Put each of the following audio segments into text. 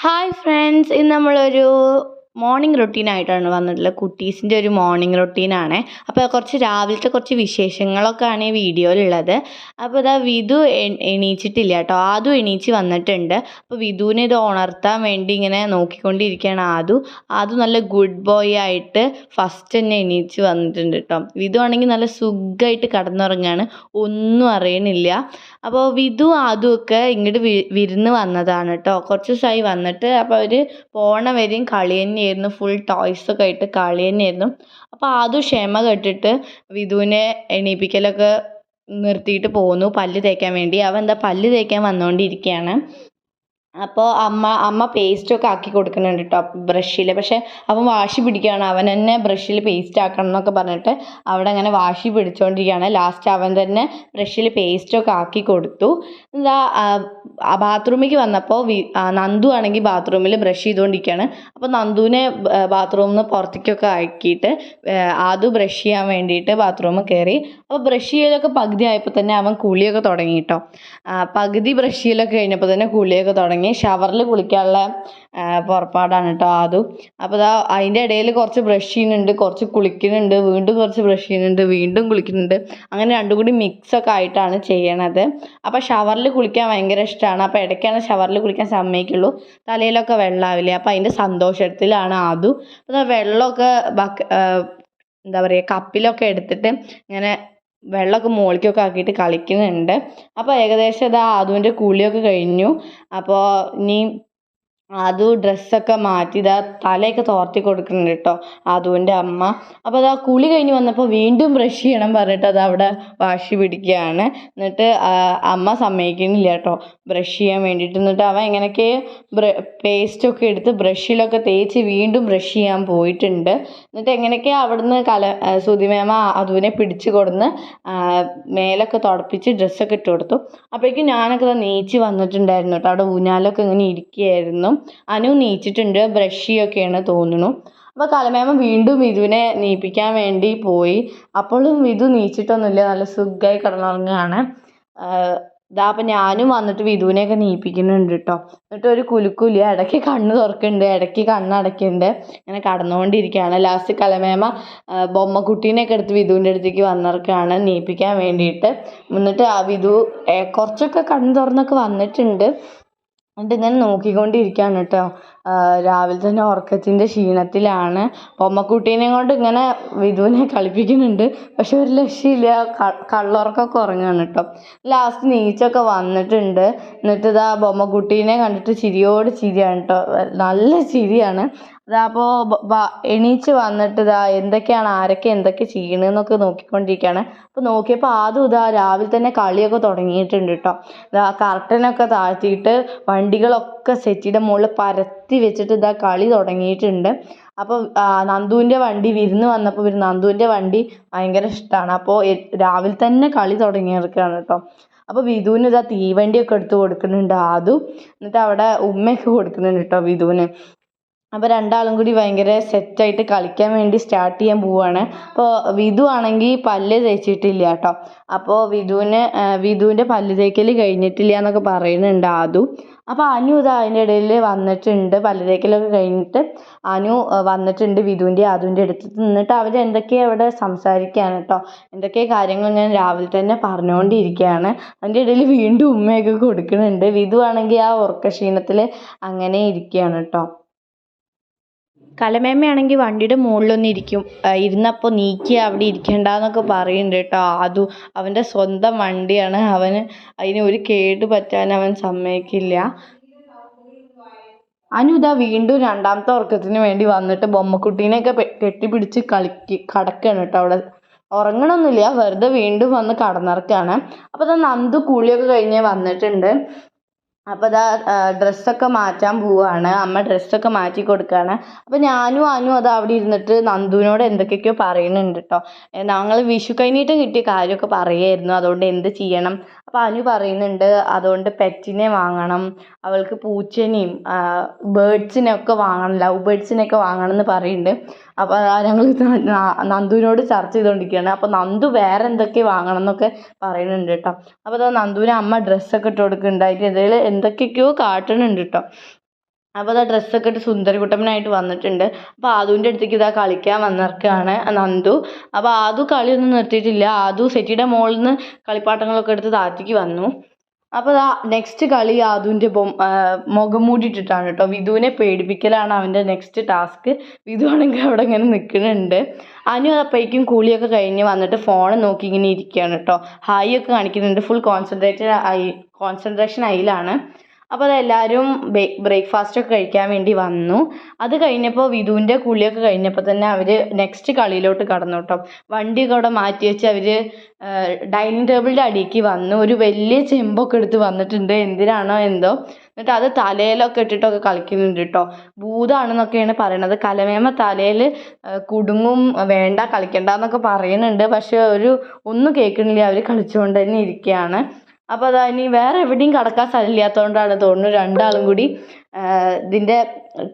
Hi friends, ഇന്ന് നമ്മളൊരു morning റൊട്ടീനായിട്ടാണ് വന്നിട്ടുള്ളത്. കുട്ടീസിൻ്റെ ഒരു മോർണിംഗ് റൊട്ടീനാണ്. അപ്പോൾ രാവിലത്തെ കുറച്ച് വിശേഷങ്ങളൊക്കെയാണ് ഈ വീഡിയോയിലുള്ളത്. അപ്പോൾ ഇതാ വിധു എണീച്ചിട്ടില്ല കേട്ടോ. ആദു എണീച്ച് വന്നിട്ടുണ്ട്. അപ്പോൾ വിധുവിനെ ഇത് ഉണർത്താൻ വേണ്ടി ഇങ്ങനെ നോക്കിക്കൊണ്ടിരിക്കുകയാണ് ആദു നല്ല ഗുഡ് ബോയ് ആയിട്ട് ഫസ്റ്റ് തന്നെ എണീച്ച് വന്നിട്ടുണ്ട് കേട്ടോ. വിധു ആണെങ്കിൽ നല്ല സുഖമായിട്ട് കിടന്നുറങ്ങുകയാണ്, ഒന്നും അറിയണില്ല. അപ്പോൾ വിധു ആദുവൊക്കെ ഇങ്ങോട്ട് വിരുന്ന് വന്നതാണ് കേട്ടോ. കുറച്ച് ദിവസമായി വന്നിട്ട്. അപ്പോൾ അവർ പോണ വരെയും കളി തന്നെയായിരുന്നു, ഫുൾ ടോയ്സൊക്കെ ആയിട്ട് കളി തന്നെയായിരുന്നു. അപ്പോൾ ആദു ക്ഷമ കെട്ടിട്ട് വിധുവിനെ എണീപ്പിക്കലൊക്കെ നിർത്തിയിട്ട് പോന്നു പല്ല് തേക്കാൻ വേണ്ടി. അവൻ എന്താ പല്ല് തേക്കാൻ വന്നുകൊണ്ടിരിക്കുകയാണ്. അപ്പോൾ അമ്മ പേസ്റ്റൊക്കെ ആക്കി കൊടുക്കുന്നുണ്ട് കേട്ടോ ബ്രഷിൽ. പക്ഷേ അവൻ വാശി പിടിക്കുകയാണ്, അവൻ തന്നെ ബ്രഷിൽ പേസ്റ്റ് ആക്കണം എന്നൊക്കെ പറഞ്ഞിട്ട് അവിടെ അങ്ങനെ വാശി പിടിച്ചുകൊണ്ടിരിക്കുകയാണ്. ലാസ്റ്റ് അവൻ തന്നെ ബ്രഷിൽ പേസ്റ്റൊക്കെ ആക്കി കൊടുത്തു. എന്താ ബാത്റൂമിലേക്ക് വന്നപ്പോൾ നന്ദു ആണെങ്കിൽ ബാത്റൂമിൽ ബ്രഷ് ചെയ്തുകൊണ്ടിരിക്കുകയാണ്. അപ്പോൾ നന്ദുവിനെ ബാത്റൂമിൽ നിന്ന് പുറത്തേക്കൊക്കെ ആക്കിയിട്ട് ആദു ബ്രഷ് ചെയ്യാൻ വേണ്ടിയിട്ട് ബാത്റൂമിൽ കയറി. അപ്പോൾ ബ്രഷ് ചെയ്യലൊക്കെ പകുതി ആയപ്പോൾ തന്നെ അവൻ കുളിയൊക്കെ തുടങ്ങി കേട്ടോ. പകുതി ബ്രഷ് ചെയ്യലൊക്കെ കഴിഞ്ഞപ്പോൾ തന്നെ കുളിയൊക്കെ തുടങ്ങി. ഷവറിൽ കുളിക്കാനുള്ള പുറപ്പാടാണ് കേട്ടോ ആദു. അപ്പോൾ അതിൻ്റെ ഇടയിൽ കുറച്ച് ബ്രഷ് ചെയ്യുന്നുണ്ട്, കുറച്ച് കുളിക്കുന്നുണ്ട്, വീണ്ടും കുറച്ച് ബ്രഷ് ചെയ്യുന്നുണ്ട്, വീണ്ടും കുളിക്കുന്നുണ്ട്. അങ്ങനെ രണ്ടും കൂടി മിക്സൊക്കെ ആയിട്ടാണ് ചെയ്യണത്. അപ്പോൾ ഷവറിൽ കുളിക്കാൻ ഭയങ്കര ഇഷ്ടമാണ്. അപ്പോൾ ഇടയ്ക്കാണ് ഷവറിൽ കുളിക്കാൻ സമ്മതിക്കുള്ളൂ. തലയിലൊക്കെ വെള്ളമാവില്ലേ, അപ്പോൾ അതിൻ്റെ സന്തോഷത്തിലാണ് ആദു. അപ്പോൾ വെള്ളമൊക്കെ എന്താ പറയുക, കപ്പിലൊക്കെ എടുത്തിട്ട് ഇങ്ങനെ വെള്ളമൊക്കെ മുകളിലേക്കൊക്കെ ആക്കിയിട്ട് കളിക്കുന്നുണ്ട്. അപ്പോൾ ഏകദേശം ആദുവിൻ്റെ കുളിയൊക്കെ കഴിഞ്ഞു. അപ്പോൾ ഇനി ആദു ഡ്രസ്സൊക്കെ മാറ്റി തലയൊക്കെ തോർത്തി കൊടുക്കുന്നുണ്ട് കേട്ടോ ആദുവിൻ്റെ അമ്മ. അപ്പോൾ കുളി കഴിഞ്ഞ് വന്നപ്പോൾ വീണ്ടും ബ്രഷ് ചെയ്യണം പറഞ്ഞിട്ട് അവിടെ വാശി പിടിക്കുകയാണ്. എന്നിട്ട് അമ്മ സമ്മതിക്കുന്നില്ല കേട്ടോ ബ്രഷ് ചെയ്യാൻ വേണ്ടിയിട്ട്. എന്നിട്ട് അവൻ എങ്ങനെയൊക്കെ പേസ്റ്റൊക്കെ എടുത്ത് ബ്രഷിലൊക്കെ തേച്ച് വീണ്ടും ബ്രഷ് ചെയ്യാൻ പോയിട്ടുണ്ട്. എന്നിട്ട് എങ്ങനെയൊക്കെ അവിടുന്ന് സുധിമേമ ആദുവിനെ പിടിച്ച് കൊടുന്ന് മേലൊക്കെ തുടപ്പിച്ച് ഡ്രസ്സൊക്കെ ഇട്ട് കൊടുത്തു. അപ്പോഴേക്കും ഞാനൊക്കെ നീച്ച് വന്നിട്ടുണ്ടായിരുന്നു കേട്ടോ. അവിടെ ഊഞ്ഞാലൊക്കെ ഇങ്ങനെ ഇരിക്കുകയായിരുന്നു. അനു നീച്ചിട്ടുണ്ട്, ബ്രഷ് ചെയ്യൊക്കെയാണ് തോന്നുന്നു. അപ്പോൾ കലമേമ വീണ്ടും വിധുവിനെ നീപ്പിക്കാൻ വേണ്ടി പോയി. അപ്പോഴും വിധു നീച്ചിട്ടൊന്നുമില്ല, നല്ല സുഖമായി കിടന്നുറങ്ങുകയാണ്. അപ്പോൾ ഞാനും വന്നിട്ട് വിധുവിനെയൊക്കെ നീപ്പിക്കുന്നുണ്ട് കേട്ടോ. എന്നിട്ട് ഒരു കുലുക്കില്ല, ഇടയ്ക്ക് കണ്ണ് തുറക്കുന്നുണ്ട്, ഇടയ്ക്ക് കണ്ണടയ്ക്കുന്നുണ്ട്, ഇങ്ങനെ കടന്നുകൊണ്ടിരിക്കുകയാണ്. ലാസ്റ്റ് കലമേമ ബൊമ്മക്കുട്ടീനെയൊക്കെ എടുത്ത് വിധുവിൻ്റെ അടുത്തേക്ക് വന്നിറക്കുകയാണ് നീപ്പിക്കാൻ വേണ്ടിയിട്ട്. എന്നിട്ട് ആ വിധു കുറച്ചൊക്കെ കണ്ണ് തുറന്നൊക്കെ വന്നിട്ടുണ്ട്. എന്നിട്ട് ഇങ്ങനെ നോക്കിക്കൊണ്ടിരിക്കുകയാണ് കേട്ടോ. രാവിലെ തന്നെ ഉറക്കത്തിൻ്റെ ക്ഷീണത്തിലാണ്. ബൊമ്മക്കുട്ടീനെ കൊണ്ട് ഇങ്ങനെ വിധുവിനെ കളിപ്പിക്കുന്നുണ്ട്, പക്ഷെ ഒരു രക്ഷയില്ല, കള്ളുറക്കമൊക്കെ ഉറങ്ങുകയാണ് കേട്ടോ. ലാസ്റ്റ് നീച്ചൊക്കെ വന്നിട്ടുണ്ട്. എന്നിട്ട് ബൊമ്മക്കുട്ടീനെ കണ്ടിട്ട് ചിരിയോട് ചിരിയാണ് കേട്ടോ, നല്ല ചിരിയാണ്. അപ്പോൾ എണീച്ച് വന്നിട്ട് എന്തൊക്കെയാണ് ആരൊക്കെ എന്തൊക്കെ ചെയ്യണമെന്നൊക്കെ നോക്കിക്കൊണ്ടിരിക്കുകയാണ്. അപ്പോൾ നോക്കിയപ്പോൾ ആദ്യം രാവിലെ തന്നെ കളിയൊക്കെ തുടങ്ങിയിട്ടുണ്ട് കേട്ടോ. കർട്ടനൊക്കെ താഴ്ത്തിയിട്ട് വണ്ടികളൊക്കെ സെറ്റിയുടെ മുകളിൽ പരത്തി വെച്ചിട്ട് കളി തുടങ്ങിയിട്ടുണ്ട്. അപ്പോൾ നന്ദുവിൻ്റെ വണ്ടി വിരുന്ന് വന്നപ്പോൾ നന്ദുവിൻ്റെ വണ്ടി ഭയങ്കര ഇഷ്ടമാണ്. അപ്പോൾ രാവിലെ തന്നെ കളി തുടങ്ങിയിരിക്കുകയാണ് കേട്ടോ. അപ്പോൾ വിധുവിന് തീവണ്ടിയൊക്കെ എടുത്ത് കൊടുക്കുന്നുണ്ട് ആദു. എന്നിട്ട് അവിടെ ഉമ്മയൊക്കെ കൊടുക്കുന്നുണ്ട് കേട്ടോ വിധുവിന്. അപ്പോൾ രണ്ടാളും കൂടി ഭയങ്കര സെറ്റായിട്ട് കളിക്കാൻ വേണ്ടി സ്റ്റാർട്ട് ചെയ്യാൻ പോവുകയാണ്. അപ്പോൾ വിധു ആണെങ്കിൽ പല്ല് തേച്ചിട്ടില്ല കേട്ടോ. അപ്പോൾ വിധുവിൻ്റെ പല്ല് തേക്കൽ കഴിഞ്ഞിട്ടില്ല എന്നൊക്കെ പറയുന്നുണ്ട് ആദു. അപ്പോൾ അനു അതിൻ്റെ ഇടയിൽ വന്നിട്ടുണ്ട്, പല്ല് തേക്കലൊക്കെ കഴിഞ്ഞിട്ട് അനു വന്നിട്ടുണ്ട് വിധുവിൻ്റെ ആദുവിൻ്റെ അടുത്ത്. നിന്നിട്ട് അവർ എന്തൊക്കെയാണ് അവിടെ സംസാരിക്കുകയാണ് കേട്ടോ. എന്തൊക്കെ കാര്യങ്ങൾ ഞാൻ രാവിലെ തന്നെ പറഞ്ഞുകൊണ്ടിരിക്കുകയാണ്. അതിൻ്റെ ഇടയിൽ വീണ്ടും ഉമ്മയൊക്കെ കൊടുക്കുന്നുണ്ട്. വിധു ആണെങ്കിൽ ആ ഉറക്കക്ഷീണത്തിൽ അങ്ങനെ ഇരിക്കുകയാണ് കേട്ടോ. കലമേമ്മയാണെങ്കിൽ വണ്ടിയുടെ മുകളിലൊന്നും ഇരുന്നപ്പോൾ നീക്കി അവിടെ ഇരിക്കണ്ടെന്നൊക്കെ പറയുന്നുണ്ട് കേട്ടോ. അവൻ്റെ സ്വന്തം വണ്ടിയാണ്, അതിന് ഒരു കേട് പറ്റാൻ അവൻ സമ്മതിക്കില്ല. അനു വീണ്ടും രണ്ടാമത്തെ ഉറക്കത്തിന് വേണ്ടി വന്നിട്ട് ബൊമ്മക്കുട്ടീനെയൊക്കെ കെട്ടിപ്പിടിച്ച് കിടക്കുകയാണ് കേട്ടോ. അവിടെ ഉറങ്ങണമൊന്നുമില്ല, വെറുതെ വീണ്ടും വന്ന് കടന്നിറക്കുകയാണ്. അപ്പോൾ നന്ദു കുളിയൊക്കെ കഴിഞ്ഞ് വന്നിട്ടുണ്ട്. അപ്പോൾ ഡ്രസ്സൊക്കെ മാറ്റാൻ പോവുകയാണ്. അമ്മ ഡ്രസ്സൊക്കെ മാറ്റി കൊടുക്കുകയാണ്. അപ്പോൾ ഞാനും അനു അവിടെ ഇരുന്നിട്ട് നന്ദുവിനോട് എന്തൊക്കെയൊക്കെയോ പറയുന്നുണ്ട് കേട്ടോ. ഞങ്ങൾ വിഷു കഴിഞ്ഞിട്ട് കിട്ടിയ കാര്യമൊക്കെ പറയുമായിരുന്നു, അതുകൊണ്ട് എന്ത് ചെയ്യണം. അപ്പോൾ അനു പറയുന്നുണ്ട് അതുകൊണ്ട് പെറ്റിനെ വാങ്ങണം, അവൾക്ക് പൂച്ചനെയും ബേർഡ്സിനെയൊക്കെ വാങ്ങണം, ലവ് ബേർഡ്സിനെയൊക്കെ വാങ്ങണം എന്ന് പറയുന്നുണ്ട്. അപ്പോൾ ഞങ്ങൾ നന്ദുവിനോട് ചർച്ച ചെയ്തുകൊണ്ടിരിക്കുകയാണ്. അപ്പോൾ നന്ദു വേറെ എന്തൊക്കെ വാങ്ങണം എന്നൊക്കെ പറയുന്നുണ്ട് കേട്ടോ. അപ്പോൾ നന്ദുവിന് അമ്മ ഡ്രസ്സൊക്കെ ഇട്ട് കൊടുക്കുന്നുണ്ട്, അതിൻ്റെ ഇടയിൽ എന്തൊക്കെയൊക്കെയോ കാട്ടുന്നുണ്ട് കേട്ടോ. അപ്പോൾ അതാ ഡ്രസ്സൊക്കെ ഇട്ട് സുന്ദരകുട്ടപ്പനായിട്ട് വന്നിട്ടുണ്ട്. അപ്പോൾ ആദുവിൻ്റെ അടുത്തേക്ക് ഇതാ കളിക്കാൻ വന്നിരിക്കുകയാണ് നന്ദു. അപ്പോൾ ആദു കളിയൊന്നും നിർത്തിയിട്ടില്ല. ആദു സെറ്റിയുടെ മുകളിൽ നിന്ന് കളിപ്പാട്ടങ്ങളൊക്കെ എടുത്ത് താഴത്തേക്ക് വന്നു. അപ്പോൾ ദാ നെക്സ്റ്റ് കളി ആദുവിൻ്റെ മുഖം മൂടിയിട്ടിട്ടാണ് കേട്ടോ. വിധുവിനെ പേടിപ്പിക്കലാണ് അവൻ്റെ നെക്സ്റ്റ് ടാസ്ക്. വിധു ആണെങ്കിൽ അവിടെ ഇങ്ങനെ നിൽക്കുന്നുണ്ട്. അനു അപ്പോഴേക്കും കുളിയൊക്കെ കഴിഞ്ഞ് വന്നിട്ട് ഫോൺ നോക്കി ഇങ്ങനെ ഇരിക്കുകയാണ് കേട്ടോ. ഹായ് ഒക്കെ കാണിക്കുന്നുണ്ട്. ഫുൾ കോൺസെൻട്രേഷൻ അതിലാണ്. അപ്പോൾ അതെല്ലാവരും ബ്രേക്ക്ഫാസ്റ്റൊക്കെ കഴിക്കാൻ വേണ്ടി വന്നു. അത് കഴിഞ്ഞപ്പോൾ വിധുവിൻ്റെ കുളിയൊക്കെ കഴിഞ്ഞപ്പോൾ തന്നെ അവർ നെക്സ്റ്റ് കളിയിലോട്ട് കടന്നു കേട്ടോ. വണ്ടിയൊക്കെ അവിടെ മാറ്റി വെച്ച് അവർ ഡൈനിങ് ടേബിളിൻ്റെ അടിയിലേക്ക് വന്നു. ഒരു വലിയ ചെമ്പൊക്കെ എടുത്ത് വന്നിട്ടുണ്ട്. എന്തിനാണോ എന്തോ. എന്നിട്ട് അത് തലയിലൊക്കെ ഇട്ടിട്ടൊക്കെ കളിക്കുന്നുണ്ട് കേട്ടോ. ഭൂതമാണെന്നൊക്കെയാണ് പറയണത്. കലമേമ തലയിൽ കുടുങ്ങും, വേണ്ട കളിക്കണ്ട എന്നൊക്കെ പറയുന്നുണ്ട്. പക്ഷെ ഒന്നും കേൾക്കണില്ല. അവർ കളിച്ചുകൊണ്ട് തന്നെ ഇരിക്കുകയാണ്. അപ്പോൾ അതാ ഇനി വേറെ എവിടെയും കിടക്കാൻ സ്ഥലമില്ലാത്തതുകൊണ്ടാണ് തോന്നുന്നു രണ്ടാളും കൂടി ഇതിൻ്റെ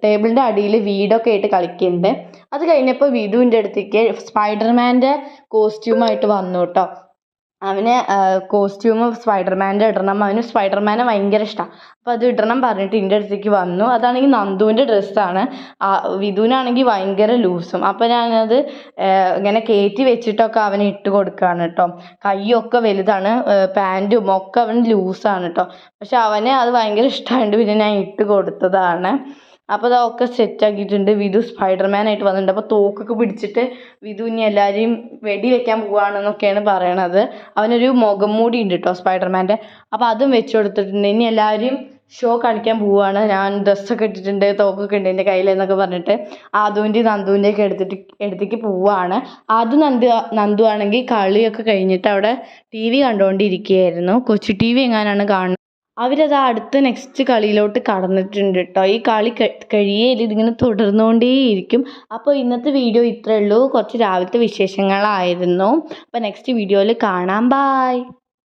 ടേബിളിൻ്റെ അടിയിൽ വീടൊക്കെ ആയിട്ട് കളിക്കുന്നുണ്ട്. അത് കഴിഞ്ഞപ്പോൾ വിധുവിൻ്റെ അടുത്തേക്ക് സ്പൈഡർമാൻ്റെ കോസ്റ്റ്യൂമായിട്ട് വന്നു കേട്ടോ. അവന് കോസ്റ്റ്യൂം സ്പൈഡർമാൻ്റെ ഇടണം. അവന് സ്പൈഡർമാനെ ഭയങ്കര ഇഷ്ടമാണ്. അപ്പോൾ അത് ഇടണം പറഞ്ഞിട്ട് എൻ്റെ അടുത്തേക്ക് വന്നു. അതാണെങ്കിൽ നന്ദുവിൻ്റെ ഡ്രസ്സാണ്. വിധുവിനാണെങ്കിൽ ഭയങ്കര ലൂസും. അപ്പോൾ ഞാനത് ഇങ്ങനെ കയറ്റി വെച്ചിട്ടൊക്കെ അവന് ഇട്ട് കൊടുക്കുകയാണ് കേട്ടോ. കൈയൊക്കെ വലുതാണ്, പാൻറ്റും ഒക്കെ അവന് ലൂസാണ് കേട്ടോ. പക്ഷെ അവന് അത് ഭയങ്കര ഇഷ്ടമായിട്ട് പിന്നെ ഞാൻ ഇട്ട് കൊടുത്തതാണ്. അപ്പോൾ അതൊക്കെ സെറ്റാക്കിയിട്ടുണ്ട്. വിധു സ്പൈഡർമാനായിട്ട് വന്നിട്ടുണ്ട്. അപ്പോൾ തോക്കൊക്കെ പിടിച്ചിട്ട് വിധു ഇനി എല്ലാവരെയും വെടി വെക്കാൻ പോവുകയാണെന്നൊക്കെയാണ് പറയണത്. അവനൊരു മുഖം മൂടി ഉണ്ട് കേട്ടോ സ്പൈഡർമാൻ്റെ. അപ്പോൾ അതും വെച്ച് കൊടുത്തിട്ടുണ്ട്. ഇനി എല്ലാവരെയും ഷോ കാണിക്കാൻ പോവുകയാണ്. ഞാൻ ഡ്രസ്സൊക്കെ ഇട്ടിട്ടുണ്ട്, തോക്കൊക്കെ ഉണ്ട് എൻ്റെ കയ്യിൽ എന്നൊക്കെ പറഞ്ഞിട്ട് ആദുവിൻ്റെയും നന്ദുവിൻ്റെയൊക്കെ അടുത്തേക്ക് പോവുകയാണ്. നന്ദു ആണെങ്കിൽ കളിയൊക്കെ കഴിഞ്ഞിട്ട് അവിടെ TV കണ്ടുകൊണ്ടിരിക്കുകയായിരുന്നു. കൊച്ചു TV എങ്ങാനാണ് കാണുന്നത്. അവരത് അടുത്ത നെക്സ്റ്റ് കളിയിലോട്ട് കടന്നിട്ടുണ്ട് കേട്ടോ. ഈ കളി കഴിയേല ഇതിങ്ങനെ തുടർന്നുകൊണ്ടേയിരിക്കും. അപ്പോൾ ഇന്നത്തെ വീഡിയോ ഇത്രയേ ഉള്ളൂ. കുറച്ച് രാവിലത്തെ വിശേഷങ്ങളായിരുന്നു. അപ്പോൾ നെക്സ്റ്റ് വീഡിയോയിൽ കാണാം. ബായ്.